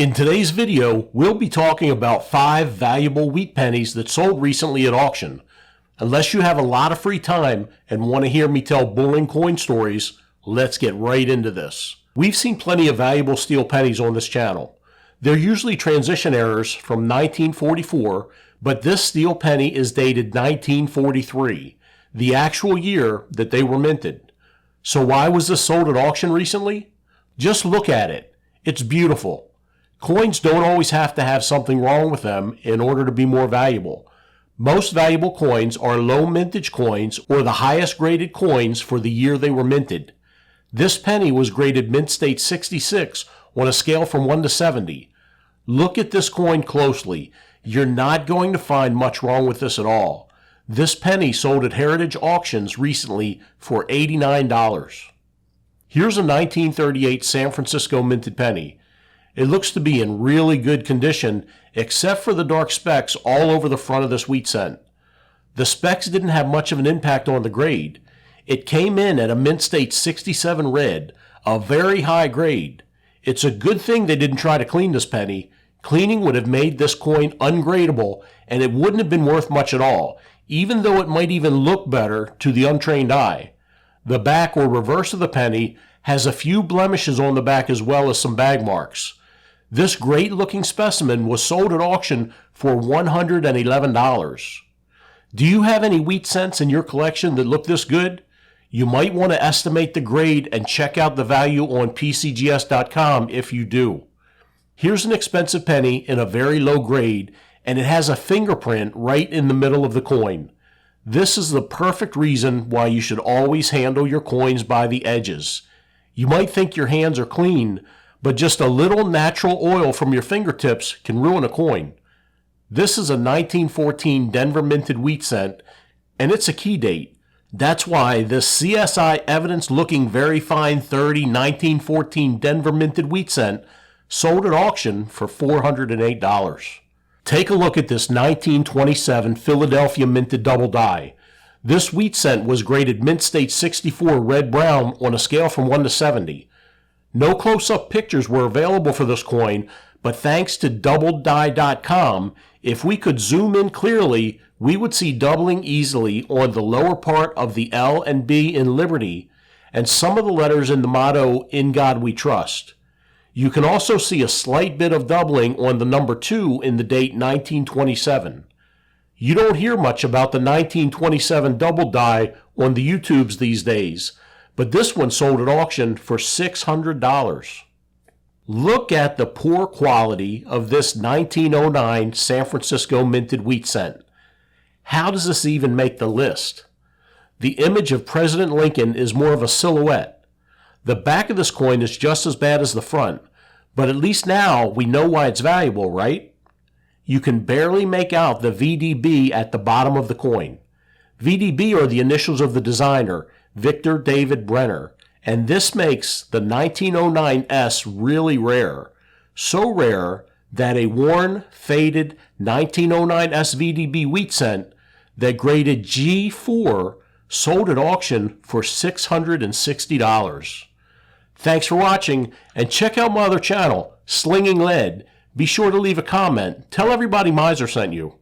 In today's video, we'll be talking about 5 valuable wheat pennies that sold recently at auction. Unless you have a lot of free time and want to hear me tell boring coin stories, let's get right into this. We've seen plenty of valuable steel pennies on this channel. They're usually transition errors from 1944, but this steel penny is dated 1943, the actual year that they were minted. So why was this sold at auction recently? Just look at it. It's beautiful. Coins don't always have to have something wrong with them in order to be more valuable. Most valuable coins are low mintage coins or the highest graded coins for the year they were minted. This penny was graded mint state 66 on a scale from 1 to 70. Look at this coin closely. You're not going to find much wrong with this at all. This penny sold at Heritage Auctions recently for $89. Here's a 1938 San Francisco minted penny. It looks to be in really good condition, except for the dark specks all over the front of this wheat cent. The specks didn't have much of an impact on the grade. It came in at a mint state 67 red, a very high grade. It's a good thing they didn't try to clean this penny. Cleaning would have made this coin ungradable, and it wouldn't have been worth much at all, even though it might even look better to the untrained eye. The back or reverse of the penny has a few blemishes on the back as well as some bag marks. This great-looking specimen was sold at auction for $111. Do you have any wheat cents in your collection that look this good? You might want to estimate the grade and check out the value on PCGS.com if you do. Here's an expensive penny in a very low grade, and it has a fingerprint right in the middle of the coin. This is the perfect reason why you should always handle your coins by the edges. You might think your hands are clean, but just a little natural oil from your fingertips can ruin a coin. This is a 1914 Denver minted wheat cent, and it's a key date. That's why this CSI evidence looking very fine 30 1914 Denver minted wheat cent sold at auction for $408. Take a look at this 1927 Philadelphia minted double die. This wheat cent was graded mint state 64 red-brown on a scale from 1 to 70. No close-up pictures were available for this coin, but thanks to doubleddie.com, if we could zoom in clearly, we would see doubling easily on the lower part of the L and B in Liberty, and some of the letters in the motto, "In God We Trust." You can also see a slight bit of doubling on the number 2 in the date 1927. You don't hear much about the 1927 double die on the YouTubes these days, but this one sold at auction for $600. Look at the poor quality of this 1909 San Francisco minted wheat cent. How does this even make the list? The image of President Lincoln is more of a silhouette. The back of this coin is just as bad as the front, but at least now we know why it's valuable, right? You can barely make out the VDB at the bottom of the coin. VDB are the initials of the designer, Victor David Brenner, and this makes the 1909 S really rare. So rare that a worn, faded 1909 S VDB wheat cent that graded G4 sold at auction for $660. Thanks for watching, and check out my other channel, Slinging Lead. Be sure to leave a comment. Tell everybody Miser sent you.